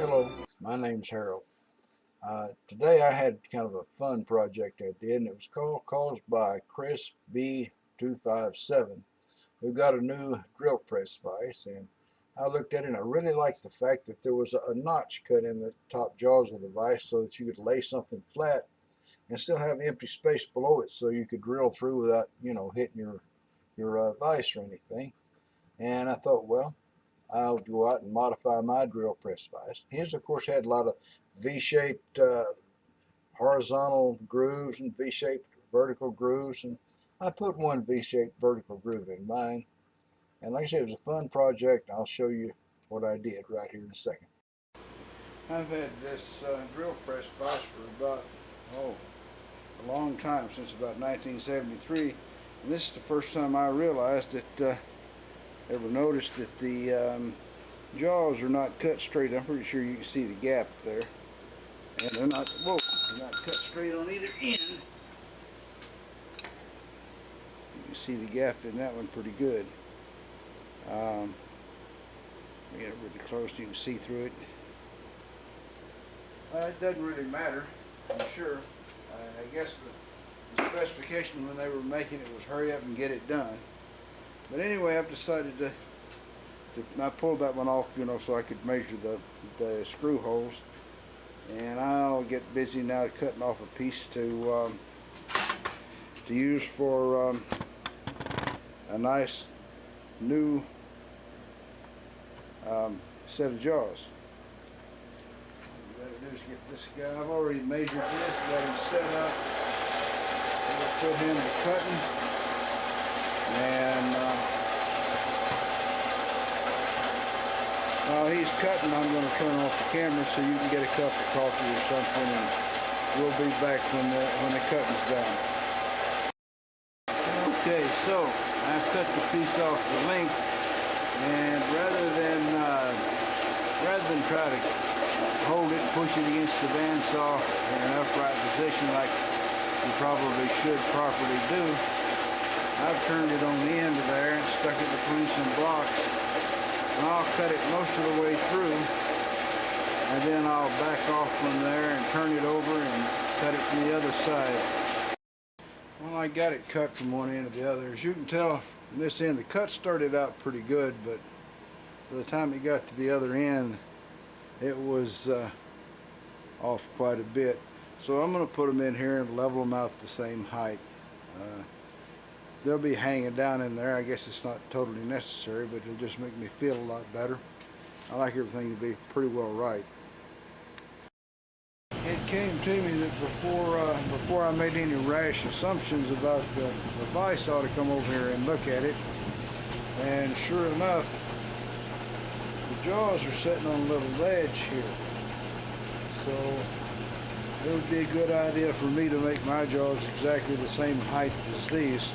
Hello, my name's Harold. Today I had kind of a fun project I did, and it was caused by Chris B257, who got a new drill press vise. And I looked at it, and I really liked the fact that there was a notch cut in the top jaws of the vise so that you could lay something flat and still have empty space below it, so you could drill through without, hitting your vise or anything. And I thought, well, I'll go out and modify my drill press vise. His, of course, had a lot of V-shaped horizontal grooves and V-shaped vertical grooves, and I put one V-shaped vertical groove in mine. And like I said, it was a fun project. I'll show you what I did right here in a second. I've had this drill press vise for about, a long time, since about 1973. And this is the first time I realized that ever noticed that the jaws are not cut straight. I'm pretty sure you can see the gap there, and they're not cut straight on either end. You can see the gap in that one pretty good. We get it really close, you can see through it. It doesn't really matter, I'm sure. I guess the specification when they were making it was hurry up and get it done. But anyway, I've decided I pulled that one off, so I could measure the screw holes. And I'll get busy now cutting off a piece to use for a nice new set of jaws. What I gotta do is get this guy. I've already measured this, got him set up. I'm gonna put him to cutting. And while he's cutting, I'm going to turn off the camera so you can get a cup of coffee or something, and we'll be back when the cutting's done. Okay, so I've cut the piece off the length, and rather than try to hold it, push it against the bandsaw in an upright position like you probably should properly do, I've turned it on the end of there and stuck it between some blocks, and I'll cut it most of the way through, and then I'll back off from there and turn it over and cut it from the other side. Well, I got it cut from one end to the other. As you can tell from this end, the cut started out pretty good, but by the time it got to the other end, it was off quite a bit. So I'm going to put them in here and level them out the same height. They'll be hanging down in there. I guess it's not totally necessary, but it'll just make me feel a lot better. I like everything to be pretty well right. It came to me that before I made any rash assumptions about the vise, I ought to come over here and look at it. And sure enough, the jaws are sitting on a little ledge here. So it would be a good idea for me to make my jaws exactly the same height as these,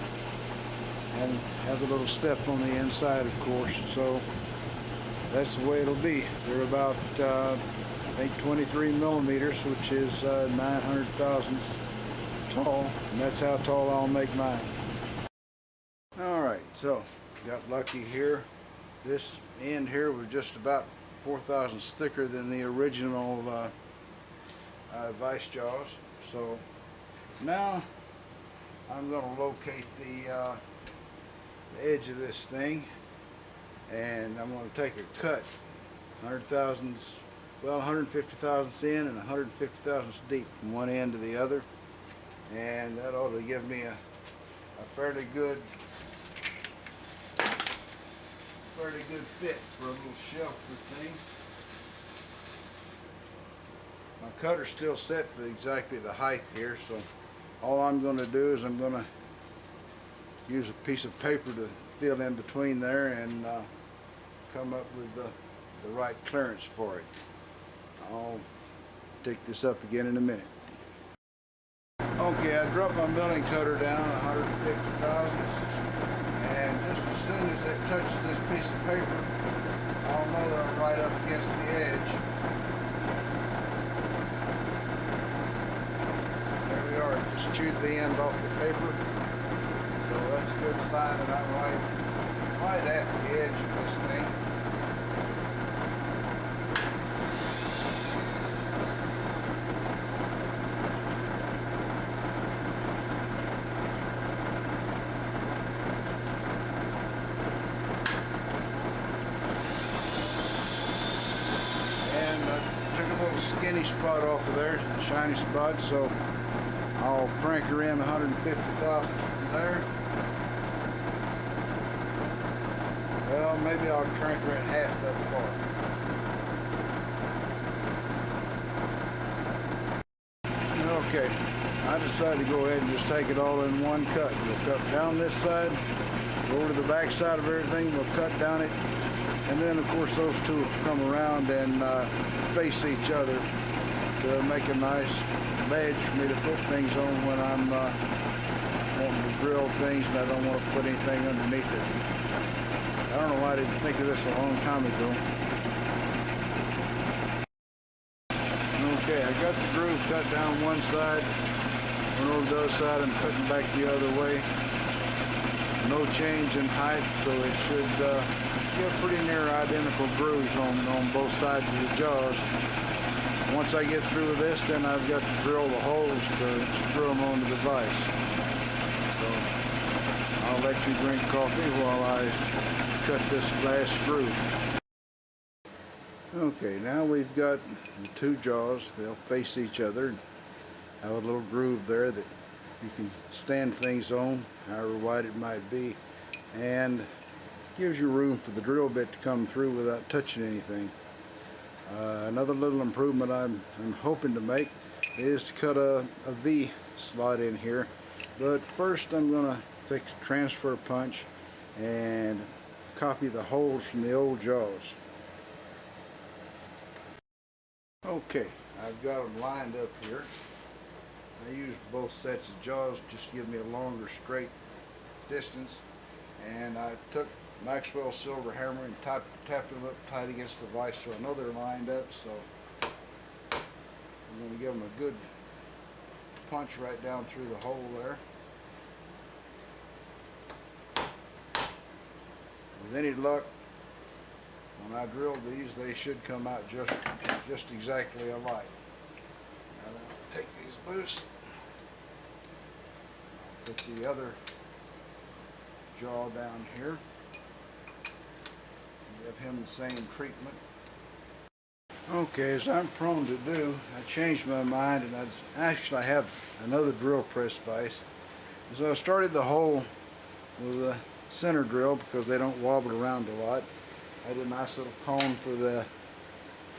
and have the little step on the inside, of course. So that's the way it'll be. They're about I think 23 millimeters, which is 900 thousandths tall, and that's how tall I'll make mine. Alright, so got lucky here. This end here was just about 4 thousandths thicker than the original vise jaws. So now I'm going to locate the edge of this thing, and I'm going to take a cut 100 thousandths, well, 150 thousandths in and 150 thousandths deep from one end to the other, and that ought to give me a fairly good fit for a little shelf for things. My cutter's still set for exactly the height here, so all I'm going to do is I'm going to use a piece of paper to fill in between there and come up with the right clearance for it. I'll take this up again in a minute. Okay, I dropped my milling cutter down 150 thousandths, and just as soon as it touches this piece of paper, I'll know that I'm right up against the edge. There we are, it just chewed the end off the paper. So that's a good sign that I'm right at the edge of this thing. any spot off of there, shiny spot, so I'll crank her in 150 thousandths from there. Well, maybe I'll crank her in half that far. Okay, I decided to go ahead and just take it all in one cut. We'll cut down this side, go over to the back side of everything, we'll cut down it, and then of course those two will come around and face each other to make a nice ledge for me to put things on when I'm wanting to drill things and I don't want to put anything underneath it. I don't know why I didn't think of this a long time ago. Okay, I got the groove cut down one side, went over the other side and cutting back the other way. No change in height, so it should get pretty near identical grooves on both sides of the jaws. Once I get through with this, then I've got to drill the holes to screw them onto the vise. So I'll let you drink coffee while I cut this last groove. Okay, now we've got the two jaws. They'll face each other and have a little groove there that you can stand things on, however wide it might be, and gives you room for the drill bit to come through without touching anything. Another little improvement I'm hoping to make is to cut a V slot in here, but first I'm going to transfer a punch and copy the holes from the old jaws. Okay, I've got them lined up here. I used both sets of jaws just to give me a longer straight distance, and I took Maxwell silver hammer and tapped them up tight against the vise so I know they're lined up. So I'm going to give them a good punch right down through the hole there. With any luck, when I drill these, they should come out just exactly alike. Now I'll take these loose, put the other jaw down here, give him the same treatment. Okay, as I'm prone to do, I changed my mind and I have another drill press vise. So I started the hole with a center drill because they don't wobble around a lot. I did a nice little cone for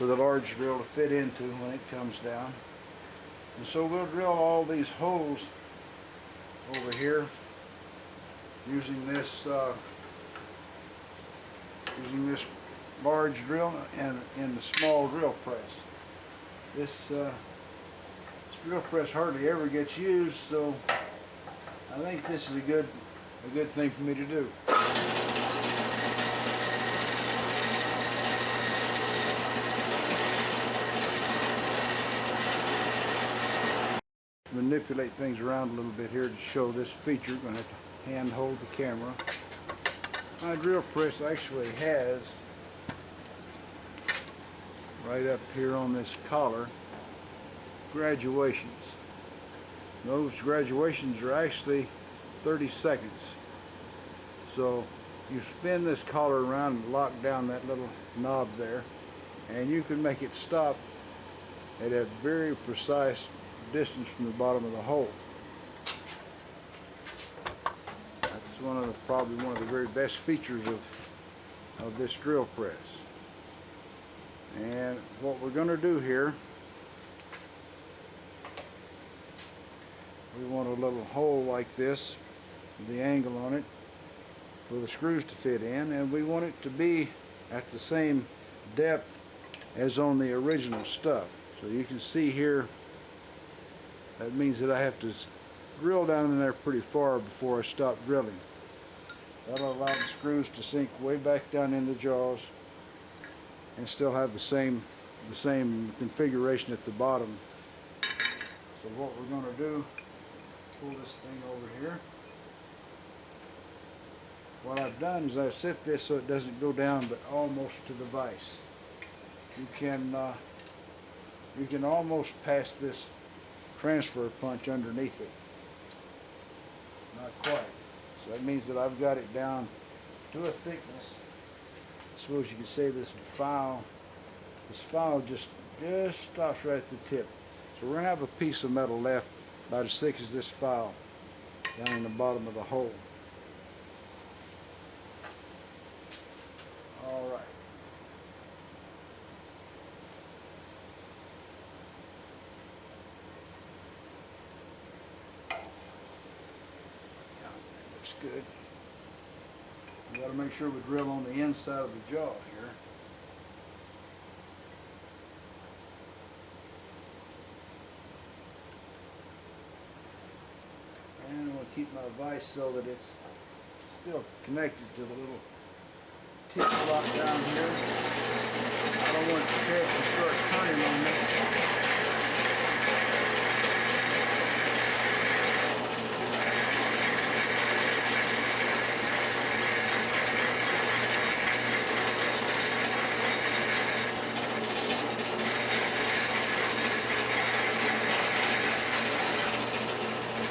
the large drill to fit into when it comes down. And so we'll drill all these holes over here using this large drill and in the small drill press. This drill press hardly ever gets used, so I think this is a good thing for me to do. Manipulate things around a little bit here to show this feature. I'm going to have to hand hold the camera. My drill press actually has right up here on this collar graduations. Those graduations are actually 30 seconds. So you spin this collar around and lock down that little knob there, and you can make it stop at a very precise distance from the bottom of the hole. That's probably one of the very best features of this drill press. And what we're going to do here, we want a little hole like this with the angle on it for the screws to fit in, and we want it to be at the same depth as on the original stuff. So you can see here, that means that I have to drill down in there pretty far before I stop drilling. That'll allow the screws to sink way back down in the jaws and still have the same configuration at the bottom. So what we're going to do, pull this thing over here. What I've done is I've set this so it doesn't go down but almost to the vise. You can almost pass this transfer punch underneath it. Not quite. So that means that I've got it down to a thickness. I suppose you could say this file just just stops right at the tip. So we're going to have a piece of metal left about as thick as this file down in the bottom of the hole. All right. Yeah, that looks good. We got to make sure we drill on the inside of the jaw here. And I'm going to keep my vise so that it's still connected to the little tip slot down here. I don't want the head to start turning on me.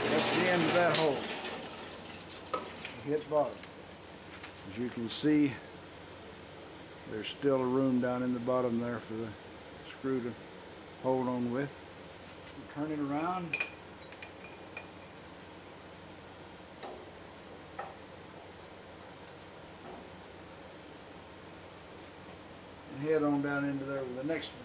That's the end of that hole. Hit bottom. As you can see, there's still a room down in the bottom there for the screw to hold on with. Turn it around. And head on down into there with the next one.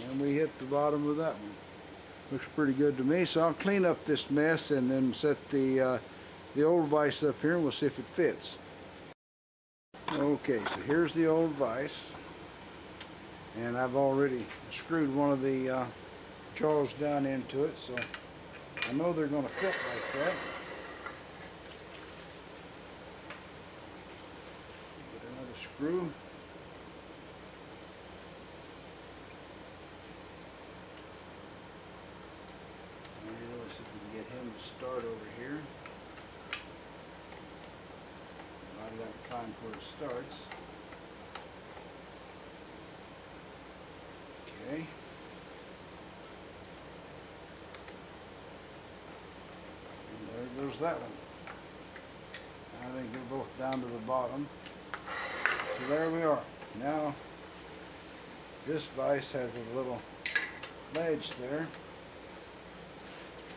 And we hit the bottom of that one. Looks pretty good to me, so I'll clean up this mess and then set the old vise up here and we'll see if it fits. Okay, so here's the old vise, and I've already screwed one of the jaws down into it, so I know they're going to fit like that. Get another screw. And let's see if we can get him to start over here. I got to find where it starts. Okay. And there goes that one. I think they're both down to the bottom. So there we are. Now, this vise has a little ledge there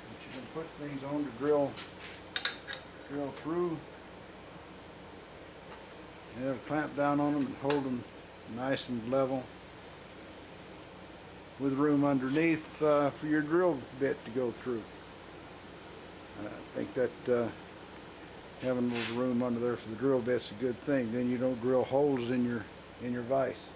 that you can put things on to drill through. And it'll clamp down on them and hold them nice and level with room underneath for your drill bit to go through. I think that having a little room under there for the drill bit's a good thing. Then you don't drill holes in your vise.